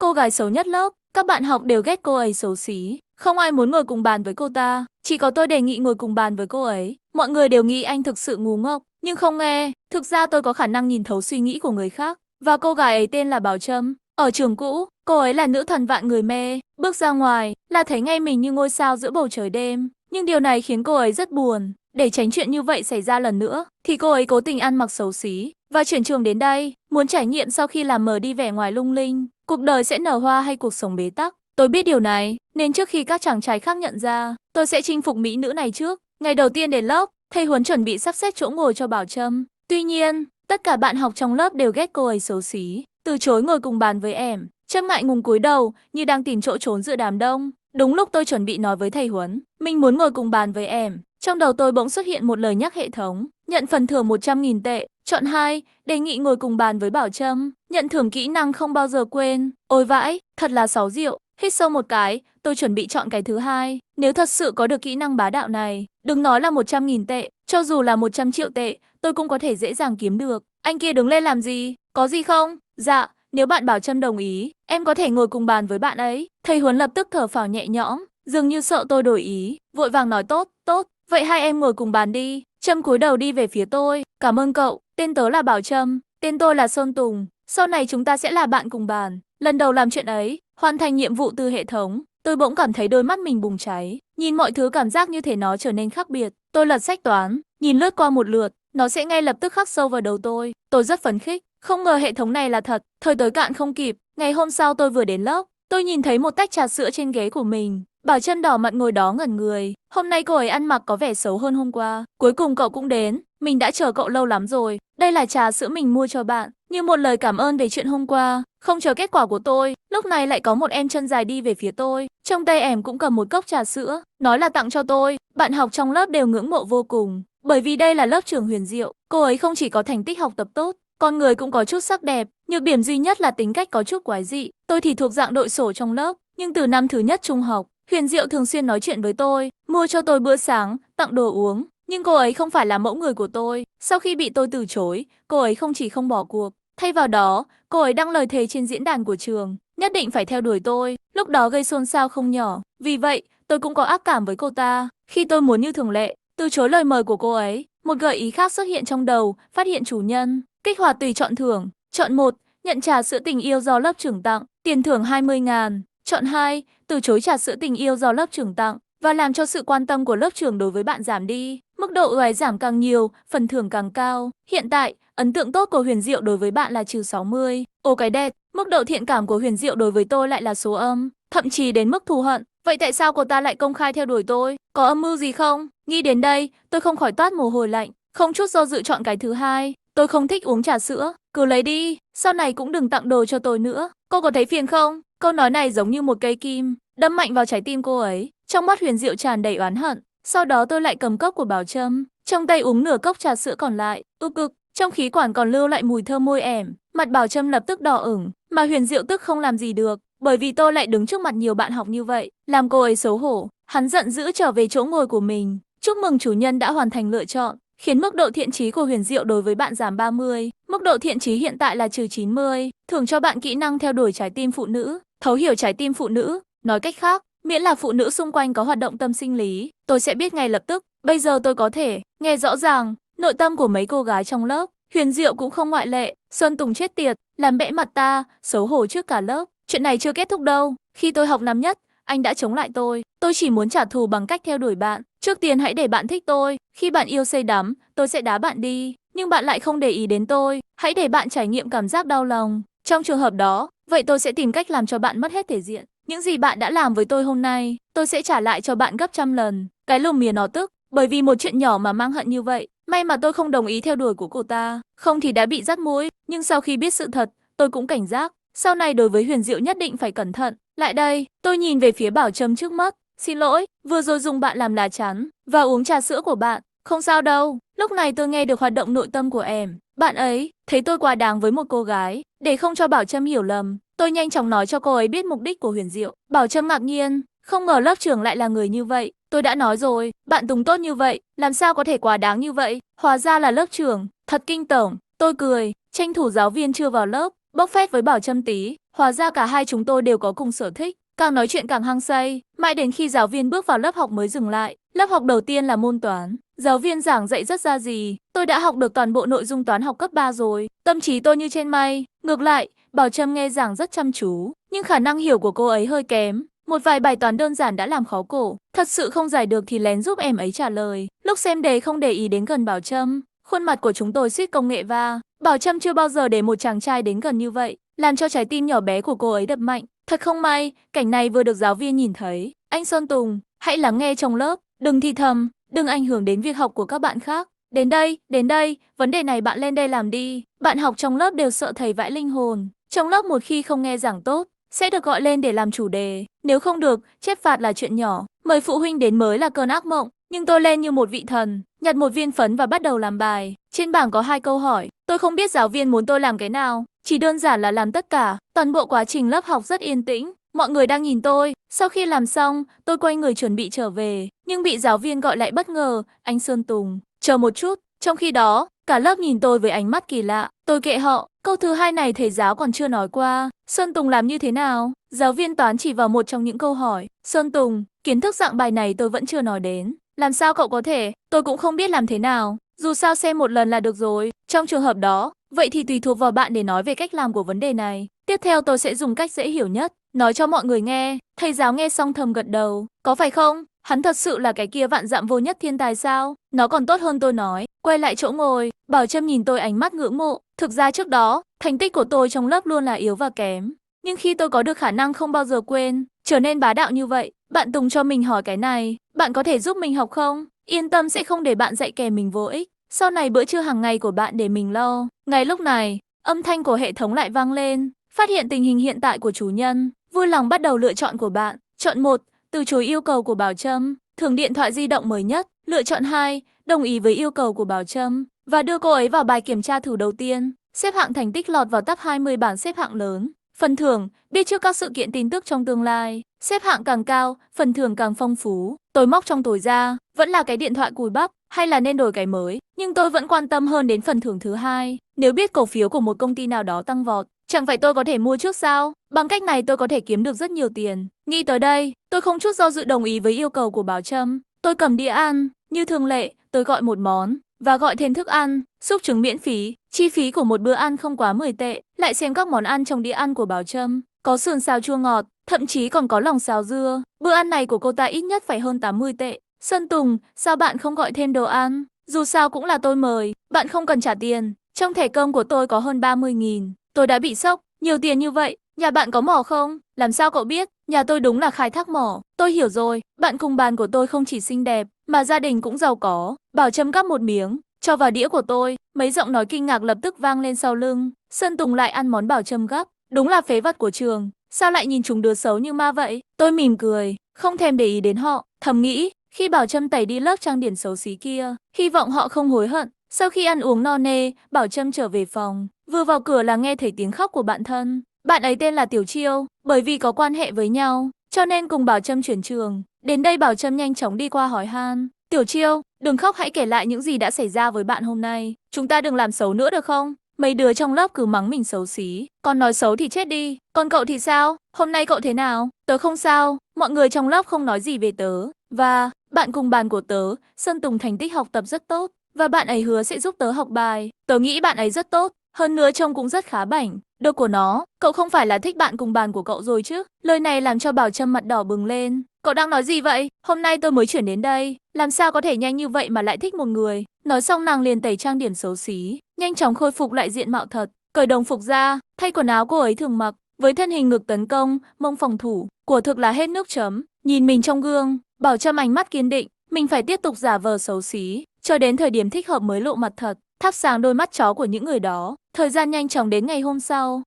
cô gái xấu nhất lớp, các bạn học đều ghét cô ấy xấu xí. Không ai muốn ngồi cùng bàn với cô ta, chỉ có tôi đề nghị ngồi cùng bàn với cô ấy. Mọi người đều nghĩ anh thực sự ngu ngốc, nhưng không nghe. Thực ra tôi có khả năng nhìn thấu suy nghĩ của người khác. Và cô gái ấy tên là Bảo Trâm. Ở trường cũ, cô ấy là nữ thần vạn người mê. Bước ra ngoài là thấy ngay mình như ngôi sao giữa bầu trời đêm. Nhưng điều này khiến cô ấy rất buồn. Để tránh chuyện như vậy xảy ra lần nữa, thì cô ấy cố tình ăn mặc xấu xí và chuyển trường đến đây, muốn trải nghiệm sau khi làm mờ đi vẻ ngoài lung linh, cuộc đời sẽ nở hoa hay cuộc sống bế tắc. Tôi biết điều này, nên trước khi các chàng trai khác nhận ra, tôi sẽ chinh phục mỹ nữ này trước. Ngày đầu tiên đến lớp, thầy Huấn chuẩn bị sắp xếp chỗ ngồi cho Bảo Trâm. Tuy nhiên, tất cả bạn học trong lớp đều ghét cô ấy xấu xí, từ chối ngồi cùng bàn với em. Trâm ngại ngùng cúi đầu, như đang tìm chỗ trốn giữa đám đông. Đúng lúc tôi chuẩn bị nói với thầy Huấn, mình muốn ngồi cùng bàn với em, trong đầu tôi bỗng xuất hiện một lời nhắc hệ thống, nhận phần thưởng 100.000 tệ. Chọn 2, đề nghị ngồi cùng bàn với Bảo Trâm, nhận thưởng kỹ năng không bao giờ quên. Ôi vãi, thật là xáo rượu. Hít sâu một cái, tôi chuẩn bị chọn cái thứ hai. Nếu thật sự có được kỹ năng bá đạo này, đừng nói là 100.000 tệ, cho dù là 100 triệu tệ, tôi cũng có thể dễ dàng kiếm được. Anh kia đứng lên làm gì? Có gì không? Dạ, nếu bạn Bảo Trâm đồng ý, em có thể ngồi cùng bàn với bạn ấy. Thầy Huấn lập tức thở phào nhẹ nhõm, dường như sợ tôi đổi ý, vội vàng nói tốt, tốt, vậy hai em ngồi cùng bàn đi. Trâm cúi đầu đi về phía tôi, cảm ơn cậu, tên tớ là Bảo Trâm, tên tôi là Sơn Tùng, sau này chúng ta sẽ là bạn cùng bàn. Lần đầu làm chuyện ấy, hoàn thành nhiệm vụ từ hệ thống, tôi bỗng cảm thấy đôi mắt mình bùng cháy, nhìn mọi thứ cảm giác như thể nó trở nên khác biệt. Tôi lật sách toán, nhìn lướt qua một lượt, nó sẽ ngay lập tức khắc sâu vào đầu tôi rất phấn khích, không ngờ hệ thống này là thật, thời tới cạn không kịp. Ngày hôm sau tôi vừa đến lớp, tôi nhìn thấy một tách trà sữa trên ghế của mình. Bảo Trâm đỏ mặt ngồi đó ngẩn người. Hôm nay cô ấy ăn mặc có vẻ xấu hơn hôm qua. Cuối cùng cậu cũng đến. Mình đã chờ cậu lâu lắm rồi. Đây là trà sữa mình mua cho bạn, như một lời cảm ơn về chuyện hôm qua. Không chờ kết quả của tôi, lúc này lại có một em chân dài đi về phía tôi. Trong tay em cũng cầm một cốc trà sữa, nói là tặng cho tôi. Bạn học trong lớp đều ngưỡng mộ vô cùng, bởi vì đây là lớp trưởng Huyền Diệu. Cô ấy không chỉ có thành tích học tập tốt, con người cũng có chút sắc đẹp. Nhược điểm duy nhất là tính cách có chút quái dị. Tôi thì thuộc dạng đội sổ trong lớp, nhưng từ năm thứ nhất trung học, Huyền Diệu thường xuyên nói chuyện với tôi, mua cho tôi bữa sáng, tặng đồ uống. Nhưng cô ấy không phải là mẫu người của tôi. Sau khi bị tôi từ chối, cô ấy không chỉ không bỏ cuộc, thay vào đó, cô ấy đăng lời thề trên diễn đàn của trường, nhất định phải theo đuổi tôi. Lúc đó gây xôn xao không nhỏ. Vì vậy, tôi cũng có ác cảm với cô ta. Khi tôi muốn như thường lệ, từ chối lời mời của cô ấy, một gợi ý khác xuất hiện trong đầu, phát hiện chủ nhân. Kích hoạt tùy chọn thưởng. Chọn 1, nhận trà sữa tình yêu do lớp trưởng tặng, tiền thưởng 20.000. Chọn 2, từ chối trà sữa tình yêu do lớp trưởng tặng và làm cho sự quan tâm của lớp trưởng đối với bạn giảm đi. Mức độ ưu ái giảm càng nhiều, phần thưởng càng cao. Hiện tại, ấn tượng tốt của Huyền Diệu đối với bạn là -60. Ô cái đẹp, mức độ thiện cảm của Huyền Diệu đối với tôi lại là số âm, thậm chí đến mức thù hận. Vậy tại sao cô ta lại công khai theo đuổi tôi? Có âm mưu gì không? Nghĩ đến đây, tôi không khỏi toát mồ hôi lạnh, không chút do dự chọn cái thứ hai. Tôi không thích uống trà sữa, cứ lấy đi, sau này cũng đừng tặng đồ cho tôi nữa. Cô có thấy phiền không? Câu nói này giống như một cây kim, đâm mạnh vào trái tim cô ấy. Trong mắt Huyền Diệu tràn đầy oán hận. Sau đó tôi lại cầm cốc của Bảo Trâm, trong tay uống nửa cốc trà sữa còn lại. Cực, trong khí quản còn lưu lại mùi thơm môi ẻm. Mặt Bảo Trâm lập tức đỏ ửng, mà Huyền Diệu tức không làm gì được, bởi vì tôi lại đứng trước mặt nhiều bạn học như vậy, làm cô ấy xấu hổ. Hắn giận dữ trở về chỗ ngồi của mình. Chúc mừng chủ nhân đã hoàn thành lựa chọn, khiến mức độ thiện chí của Huyền Diệu đối với bạn giảm 30. Mức độ thiện chí hiện tại là -90. Thưởng cho bạn kỹ năng theo đuổi trái tim phụ nữ, thấu hiểu trái tim phụ nữ. Nói cách khác, miễn là phụ nữ xung quanh có hoạt động tâm sinh lý, tôi sẽ biết ngay lập tức. Bây giờ tôi có thể nghe rõ ràng nội tâm của mấy cô gái trong lớp. Huyền Diệu cũng không ngoại lệ. Sơn Tùng chết tiệt, làm bẽ mặt ta, xấu hổ trước cả lớp. Chuyện này chưa kết thúc đâu. Khi tôi học năm nhất, anh đã chống lại tôi. Tôi chỉ muốn trả thù bằng cách theo đuổi bạn. Trước tiên hãy để bạn thích tôi. Khi bạn yêu say đắm, tôi sẽ đá bạn đi. Nhưng bạn lại không để ý đến tôi. Hãy để bạn trải nghiệm cảm giác đau lòng. Trong trường hợp đó, vậy tôi sẽ tìm cách làm cho bạn mất hết thể diện. Những gì bạn đã làm với tôi hôm nay, tôi sẽ trả lại cho bạn gấp trăm lần. Cái lùm mìa nó tức, bởi vì một chuyện nhỏ mà mang hận như vậy. May mà tôi không đồng ý theo đuổi của cô ta, không thì đã bị dắt mũi. Nhưng sau khi biết sự thật, tôi cũng cảnh giác. Sau này đối với Huyền Diệu nhất định phải cẩn thận. Lại đây, tôi nhìn về phía Bảo Trâm trước mắt. Xin lỗi, vừa rồi dùng bạn làm lá chắn và uống trà sữa của bạn. Không sao đâu. Lúc này tôi nghe được hoạt động nội tâm của em. Bạn ấy thấy tôi quá đáng với một cô gái. Để không cho Bảo Trâm hiểu lầm, tôi nhanh chóng nói cho cô ấy biết mục đích của Huyền Diệu. Bảo Trâm ngạc nhiên, không ngờ lớp trưởng lại là người như vậy. Tôi đã nói rồi, bạn Tùng tốt như vậy, làm sao có thể quá đáng như vậy? Hóa ra là lớp trưởng, thật kinh tởm. Tôi cười, tranh thủ giáo viên chưa vào lớp, bốc phét với Bảo Trâm tí. Hóa ra cả hai chúng tôi đều có cùng sở thích, càng nói chuyện càng hăng say, mãi đến khi giáo viên bước vào lớp học mới dừng lại. Lớp học đầu tiên là môn toán. Giáo viên giảng dạy rất ra gì, tôi đã học được toàn bộ nội dung toán học cấp 3 rồi, tâm trí tôi như trên mây. Ngược lại, Bảo Trâm nghe giảng rất chăm chú, nhưng khả năng hiểu của cô ấy hơi kém. Một vài bài toán đơn giản đã làm khó cổ, thật sự không giải được thì lén giúp em ấy trả lời. Lúc xem đề không để ý đến gần Bảo Trâm, khuôn mặt của chúng tôi suýt công nghệ va. Bảo Trâm chưa bao giờ để một chàng trai đến gần như vậy, làm cho trái tim nhỏ bé của cô ấy đập mạnh. Thật không may, cảnh này vừa được giáo viên nhìn thấy. Anh Sơn Tùng, hãy lắng nghe trong lớp, đừng thì thầm, đừng ảnh hưởng đến việc học của các bạn khác. Đến đây, vấn đề này bạn lên đây làm đi. Bạn học trong lớp đều sợ thầy vãi linh hồn. Trong lớp một khi không nghe giảng tốt, sẽ được gọi lên để làm chủ đề. Nếu không được, chép phạt là chuyện nhỏ. Mời phụ huynh đến mới là cơn ác mộng. Nhưng tôi lên như một vị thần, nhặt một viên phấn và bắt đầu làm bài. Trên bảng có 2 câu hỏi. Tôi không biết giáo viên muốn tôi làm cái nào. Chỉ đơn giản là làm tất cả. Toàn bộ quá trình lớp học rất yên tĩnh. Mọi người đang nhìn tôi. Sau khi làm xong, tôi quay người chuẩn bị trở về. Nhưng bị giáo viên gọi lại bất ngờ. Anh Sơn Tùng, chờ một chút. Trong khi đó, cả lớp nhìn tôi với ánh mắt kỳ lạ. Tôi kệ họ. Câu thứ hai này thầy giáo còn chưa nói qua. Sơn Tùng làm như thế nào? Giáo viên toán chỉ vào một trong những câu hỏi. Sơn Tùng, kiến thức dạng bài này tôi vẫn chưa nói đến. Làm sao cậu có thể? Tôi cũng không biết làm thế nào. Dù sao xem một lần là được rồi. Trong trường hợp đó, vậy thì tùy thuộc vào bạn để nói về cách làm của vấn đề này. Tiếp theo tôi sẽ dùng cách dễ hiểu nhất, nói cho mọi người nghe. Thầy giáo nghe xong thầm gật đầu. Có phải không? Hắn thật sự là cái kia vạn dặm vô nhất thiên tài sao? Nó còn tốt hơn tôi nói. Quay lại chỗ ngồi, Bảo Trâm nhìn tôi ánh mắt ngưỡng mộ. Thực ra trước đó, thành tích của tôi trong lớp luôn là yếu và kém. Nhưng khi tôi có được khả năng không bao giờ quên, trở nên bá đạo như vậy, bạn Tùng cho mình hỏi cái này, bạn có thể giúp mình học không? Yên tâm sẽ không để bạn dạy kèm mình vô ích. Sau này bữa trưa hàng ngày của bạn để mình lo. Ngay lúc này, âm thanh của hệ thống lại vang lên. Phát hiện tình hình hiện tại của chủ nhân, vui lòng bắt đầu lựa chọn của bạn. Chọn 1, từ chối yêu cầu của Bảo Trâm, thưởng điện thoại di động mới nhất. Lựa chọn 2, đồng ý với yêu cầu của Bảo Trâm và đưa cô ấy vào bài kiểm tra thử đầu tiên. Xếp hạng thành tích lọt vào top 20 bảng xếp hạng lớn. Phần thưởng, biết trước các sự kiện tin tức trong tương lai. Xếp hạng càng cao, phần thưởng càng phong phú. Tôi móc trong túi ra, vẫn là cái điện thoại cùi bắp, hay là nên đổi cái mới. Nhưng tôi vẫn quan tâm hơn đến phần thưởng thứ hai. Nếu biết cổ phiếu của một công ty nào đó tăng vọt, chẳng phải tôi có thể mua trước sao? Bằng cách này tôi có thể kiếm được rất nhiều tiền. Nghĩ tới đây, tôi không chút do dự đồng ý với yêu cầu của Bảo Trâm. Tôi cầm đĩa ăn, như thường lệ, tôi gọi một món và gọi thêm thức ăn, súp trứng miễn phí. Chi phí của một bữa ăn không quá 10 tệ. Lại xem các món ăn trong đĩa ăn của Bảo Trâm, có sườn xào chua ngọt, thậm chí còn có lòng xào dưa. Bữa ăn này của cô ta ít nhất phải hơn 80 tệ. Sơn Tùng, sao bạn không gọi thêm đồ ăn? Dù sao cũng là tôi mời, bạn không cần trả tiền. Trong thẻ cơm của tôi có hơn 30.000. Tôi đã bị sốc, nhiều tiền như vậy. Nhà bạn có mỏ không? Làm sao cậu biết? Nhà tôi đúng là khai thác mỏ. Tôi hiểu rồi, bạn cùng bàn của tôi không chỉ xinh đẹp, mà gia đình cũng giàu có. Bảo Trâm gắp một miếng, cho vào đĩa của tôi. Mấy giọng nói kinh ngạc lập tức vang lên sau lưng. Sơn Tùng lại ăn món Bảo Trâm gắp. Đúng là phế vật của trường. Sao lại nhìn chúng đứa xấu như ma vậy? Tôi mỉm cười, không thèm để ý đến họ. Thầm nghĩ, khi Bảo Trâm tẩy đi lớp trang điểm xấu xí kia, hy vọng họ không hối hận. Sau khi ăn uống no nê, Bảo Trâm trở về phòng. Vừa vào cửa là nghe thấy tiếng khóc của bạn thân. Bạn ấy tên là Tiểu Chiêu, bởi vì có quan hệ với nhau, cho nên cùng Bảo Trâm chuyển trường. Đến đây Bảo Trâm nhanh chóng đi qua hỏi han. Tiểu Chiêu, đừng khóc, hãy kể lại những gì đã xảy ra với bạn hôm nay. Chúng ta đừng làm xấu nữa được không? Mấy đứa trong lớp cứ mắng mình xấu xí. Con nói xấu thì chết đi. Còn cậu thì sao? Hôm nay cậu thế nào? Tớ không sao. Mọi người trong lớp không nói gì về tớ. Và bạn cùng bàn của tớ, Sơn Tùng thành tích học tập rất tốt. Và bạn ấy hứa sẽ giúp tớ học bài. Tớ nghĩ bạn ấy rất tốt. Hơn nữa trông cũng rất khá bảnh. Đôi của nó, cậu không phải là thích bạn cùng bàn của cậu rồi chứ? Lời này làm cho Bảo Trâm mặt đỏ bừng lên. Cậu đang nói gì vậy? Hôm nay tôi mới chuyển đến đây. Làm sao có thể nhanh như vậy mà lại thích một người? Nói xong nàng liền tẩy trang điểm xấu xí, nhanh chóng khôi phục lại diện mạo thật. Cởi đồng phục ra, thay quần áo cô ấy thường mặc. Với thân hình ngực tấn công, mông phòng thủ, của thực là hết nước chấm. Nhìn mình trong gương, Bảo Trâm ánh mắt kiên định. Mình phải tiếp tục giả vờ xấu xí, cho đến thời điểm thích hợp mới lộ mặt thật, thắp sáng đôi mắt chó của những người đó. Thời gian nhanh chóng đến ngày hôm sau,